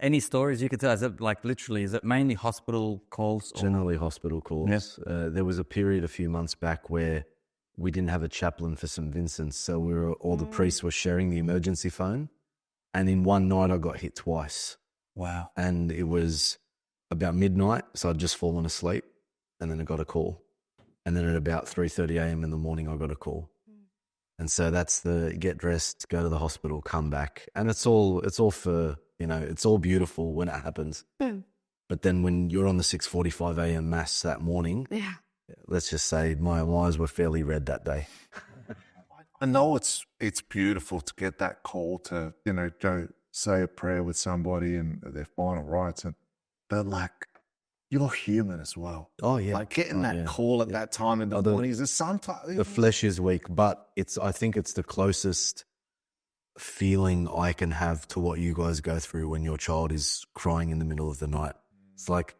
Any stories you could tell? Is it like literally, is it mainly hospital calls? Generally hospital calls. Yes. There was a period a few months back where we didn't have a chaplain for St. Vincent's, so all the priests were sharing the emergency phone. And in one night, I got hit twice. Wow. And it was about midnight, so I'd just fallen asleep, and then I got a call. And then at about 3:30 a.m. in the morning, I got a call. And so that's the get dressed, go to the hospital, come back. And it's all for, it's all beautiful when it happens. But then when you're on the 6:45 a.m. mass that morning, let's just say my eyes were fairly red that day. I know it's beautiful to get that call to, go say a prayer with somebody and their final rites. But like, you're human as well. Oh, yeah. Like getting that call at that time in the morning is sometimes... The flesh is weak, but I think it's the closest feeling I can have to what you guys go through when your child is crying in the middle of the night. It's like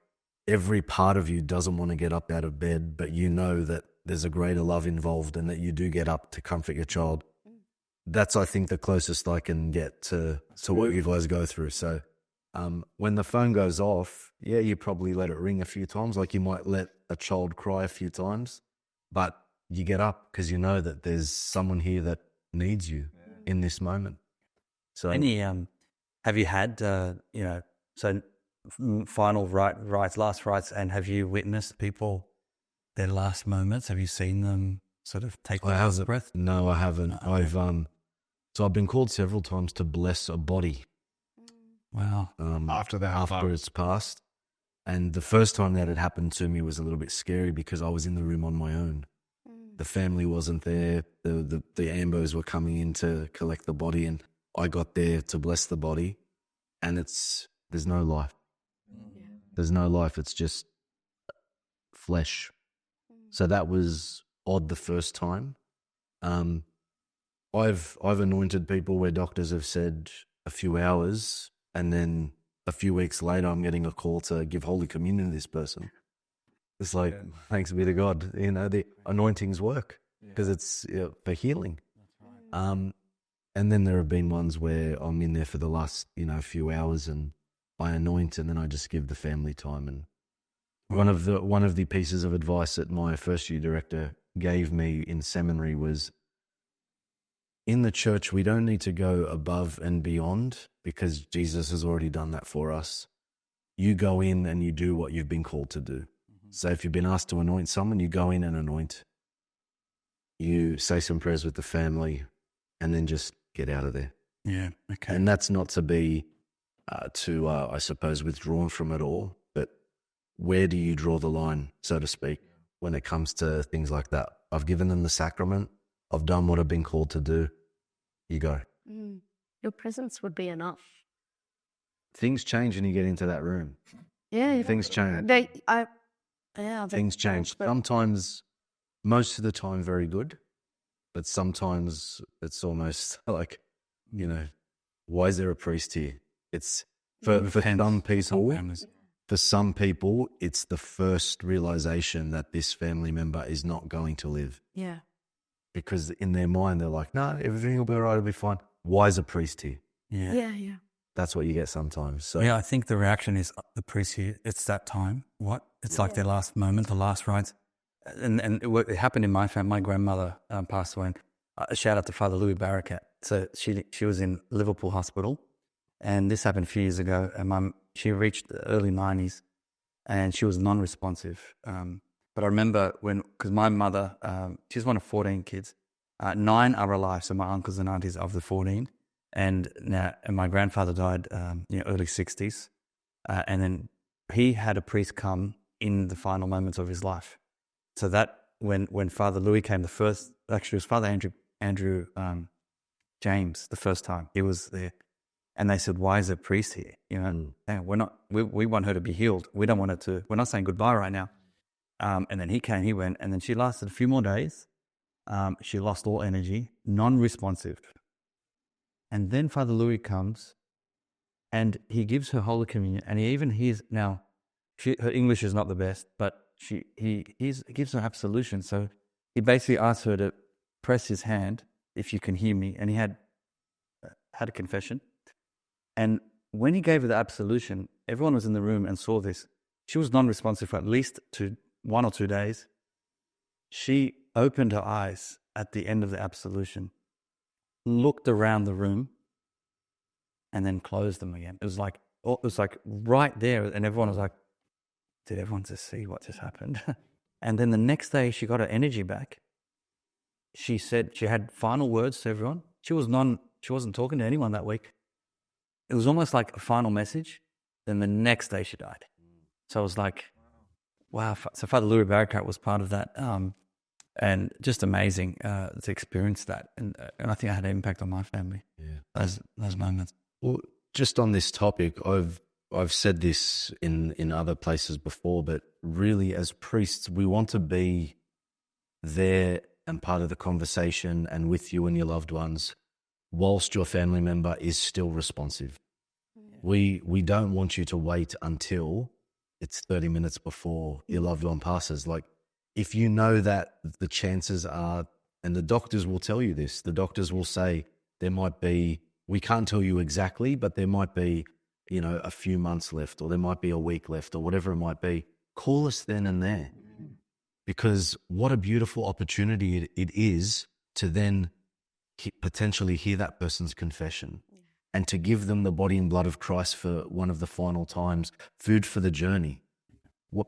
every part of you doesn't want to get up out of bed, but you know that there's a greater love involved and that you do get up to comfort your child. That's, I think, the closest I can get to what you guys go through. So when the phone goes off, you probably let it ring a few times, like you might let a child cry a few times, but you get up because you know that there's someone here that needs you in this moment. So, have you had, final rites, last rites, and have you witnessed people, their last moments? Have you seen them sort of take their breath? No, I haven't. I've been called several times to bless a body. Wow. After it's passed. And the first time that it happened to me was a little bit scary because I was in the room on my own. The family wasn't there. The ambos were coming in to collect the body, and I got there to bless the body, and there's no life. There's no life. It's just flesh. So that was odd the first time. I've anointed people where doctors have said a few hours, and then a few weeks later, I'm getting a call to give Holy Communion to this person. It's like, thanks be to God, the anointings work because it's for healing. And then there have been ones where I'm in there for the last, few hours, and I anoint, and then I just give the family time. And one of the pieces of advice that my first year director gave me in seminary was, in the church, we don't need to go above and beyond because Jesus has already done that for us. You go in and you do what you've been called to do. So if you've been asked to anoint someone, you go in and anoint. You say some prayers with the family and then just get out of there. Yeah, okay. And that's not to be I suppose, withdrawn from it all. But where do you draw the line, so to speak, when it comes to things like that? I've given them the sacrament. I've done what I've been called to do. You go. Your presence would be enough. Things change when you get into that room. Yeah. Things change. Things change. Sometimes, most of the time, very good. But sometimes it's almost like, why is there a priest here? It's for some people. For some people, it's the first realization that this family member is not going to live. Yeah. Because in their mind, they're like, no, everything will be all right, it'll be fine. Why is a priest here? Yeah. That's what you get sometimes. So I think the reaction is the priest here, it's that time. What? It's like their last moment, the last rites. And it happened in my family. My grandmother passed away. And, shout out to Father Louis Barakat. So she was in Liverpool Hospital, and this happened a few years ago. And she reached the early 90s, and she was non-responsive. But I remember because my mother, she's one of 14 kids. 9 are alive, so my uncles and aunties of the 14. And my grandfather died, early 60s. And then he had a priest come in the final moments of his life. So that when Father Louis came it was Father Andrew James the first time he was there. And they said, why is there a priest here? We want her to be healed. We don't want her to, we're not saying goodbye right now. And then he came, he went, and then she lasted a few more days. She lost all energy, non-responsive. And then Father Louis comes and he gives her Holy Communion, and he even hears, now, her English is not the best, but he gives her absolution. So he basically asks her to press his hand, if you can hear me, and he had a confession. And when he gave her the absolution, everyone was in the room and saw this. She was non-responsive for at least 1 or 2 days. She opened her eyes at the end of the absolution, looked around the room, and then closed them again. It was like right there, and everyone was like, did everyone just see what just happened? And then the next day she got her energy back. She said she had final words to everyone. She wasn't talking to anyone that week. It was almost like a final message. Then the next day she died. So I was like, wow. So Father Louis Barakat was part of that. And just amazing to experience that. And I think I had an impact on my family. Yeah. Those moments. Well, just on this topic, I've said this in other places before, but really as priests, we want to be there and part of the conversation and with you and your loved ones whilst your family member is still responsive. We don't want you to wait until it's 30 minutes before your loved one passes. Like, if you know that the chances are, and the doctors will tell you this, the doctors will say there might be, we can't tell you exactly, but there might be, a few months left, or there might be a week left, or whatever it might be. Call us then and there. Because what a beautiful opportunity it is to then potentially hear that person's confession and to give them the body and blood of Christ for one of the final times, food for the journey.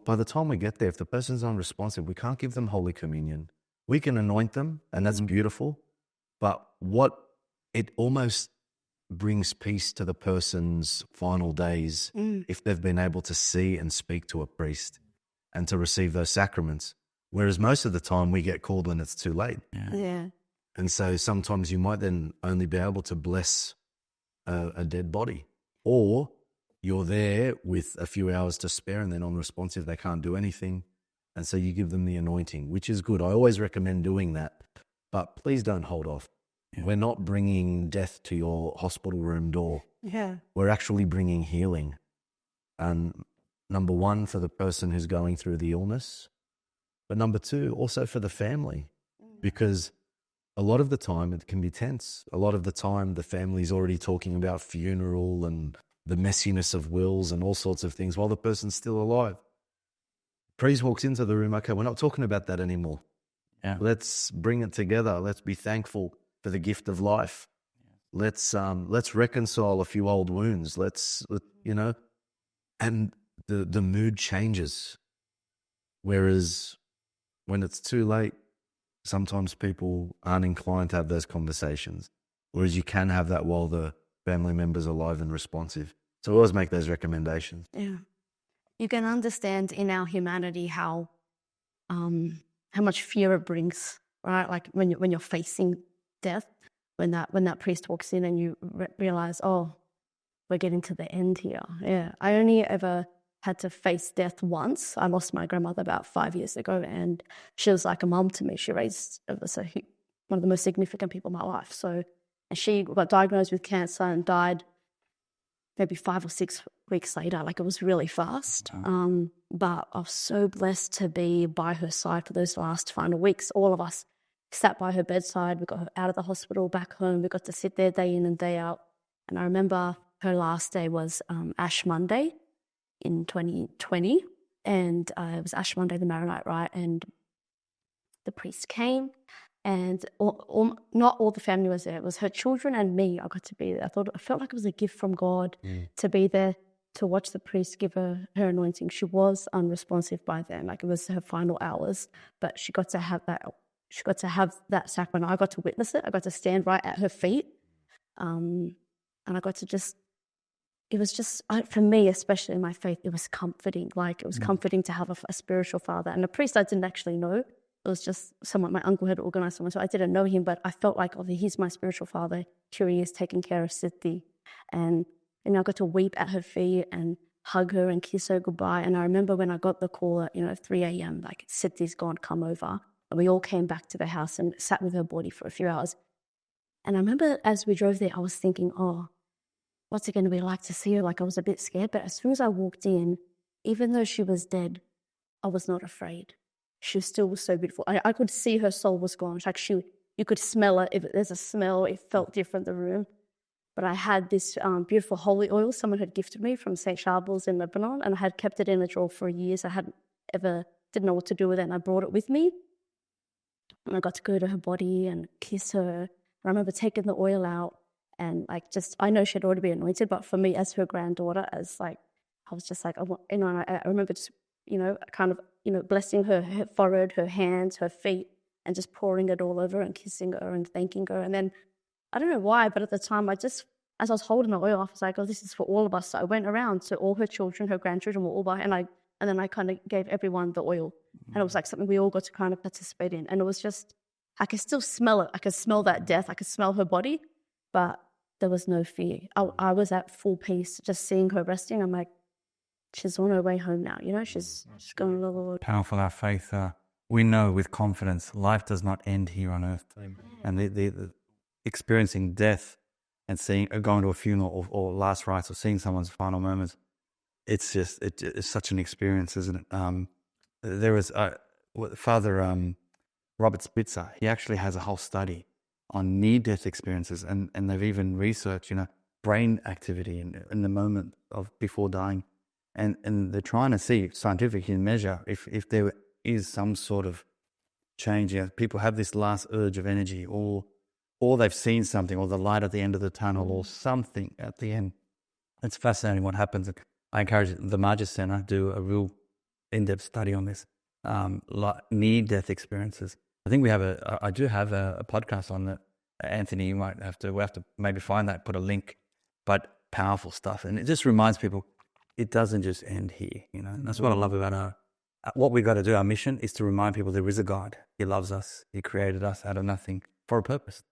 By the time we get there, if the person's unresponsive, we can't give them Holy Communion. We can anoint them, and that's beautiful, but what it almost brings peace to the person's final days if they've been able to see and speak to a priest and to receive those sacraments. Whereas most of the time we get called when it's too late. Yeah. And so sometimes you might then only be able to bless a dead body, or you're there with a few hours to spare and they're non-responsive, they can't do anything. And so you give them the anointing, which is good. I always recommend doing that, but please don't hold off. Yeah. We're not bringing death to your hospital room door. Yeah. We're actually bringing healing. And number one, for the person who's going through the illness, but number two, also for the family, because a lot of the time it can be tense. A lot of the time the family's already talking about funeral and the messiness of wills and all sorts of things while the person's still alive. Priest walks into the room, okay, we're not talking about that anymore. Yeah. Let's bring it together. Let's be thankful for the gift of life. Let's reconcile a few old wounds. And the mood changes. Whereas when it's too late, sometimes people aren't inclined to have those conversations. Whereas you can have that while the family member's alive and responsive. So we always make those recommendations. Yeah. You can understand in our humanity how much fear it brings, right? Like when you're facing death, when that priest walks in and you realize, oh, we're getting to the end here. Yeah. I only ever had to face death once. I lost my grandmother about 5 years ago, and she was like a mum to me. She raised one of the most significant people in my life. So, and she got diagnosed with cancer and died maybe 5 or 6 weeks later. Like, it was really fast. But I was so blessed to be by her side for those last final weeks. All of us sat by her bedside. We got her out of the hospital, back home. We got to sit there day in and day out. And I remember her last day was Ash Monday in 2020. And it was Ash Monday, the Maronite rite. And the priest came, and not all the family was there. It was her children and me. I got to be there. I felt like it was a gift from God to be there, to watch the priest give her anointing. She was unresponsive by then. Like, it was her final hours, but she got to have that. She got to have that sacrament. I got to witness it. I got to stand right at her feet. And I got to it was just, for me, especially in my faith, it was comforting. Like, it was comforting to have a spiritual father. And a priest I didn't actually know. It was just someone, my uncle had organized someone, so I didn't know him, but I felt like, oh, he's my spiritual father. Here he is taking care of Siddhi. And I got to weep at her feet and hug her and kiss her goodbye. And I remember when I got the call at 3 a.m., like, Siddhi's gone, come over. And we all came back to the house and sat with her body for a few hours. And I remember as we drove there, I was thinking, oh, what's it going to be like to see her? Like, I was a bit scared, but as soon as I walked in, even though she was dead, I was not afraid. She still was so beautiful. I could see her soul was gone. Like, you could smell it. If there's a smell, it felt different, the room. But I had this beautiful holy oil someone had gifted me from St. Charles in Lebanon, and I had kept it in a drawer for years. I didn't know what to do with it, and I brought it with me. And I got to go to her body and kiss her. I remember taking the oil out and I know she'd already been anointed, but for me as her granddaughter, I was just like, and I remember just, kind of, blessing her forehead, her hands, her feet, and just pouring it all over and kissing her and thanking her. And then, I don't know why, but at the time, as I was holding the oil, I was like, oh, this is for all of us. So I went around to all her children, her grandchildren were all by, and then I kind of gave everyone the oil. And it was like something we all got to kind of participate in. And it was just, I could still smell it. I could smell that death. I could smell her body, but there was no fear. I was at full peace, just seeing her resting. I'm like, she's on her way home now. She's going to the Lord. Powerful, our faith. We know with confidence life does not end here on earth. Amen. And the experiencing death and going to a funeral or last rites or seeing someone's final moments, it's such an experience, isn't it? There was Father Robert Spitzer. He actually has a whole study on near-death experiences, and they've even researched, brain activity in the moment of before dying, and they're trying to see scientifically measure if there is some sort of change. People have this last urge of energy, or they've seen something, or the light at the end of the tunnel, or something at the end. It's fascinating what happens. I encourage the Margis Center do a real in-depth study on this, near-death experiences. I think I do have a podcast on that. Anthony, we'll have to maybe find that, put a link, but powerful stuff. And it just reminds people, it doesn't just end here, And that's what I love about what we've got to do. Our mission is to remind people there is a God. He loves us. He created us out of nothing for a purpose.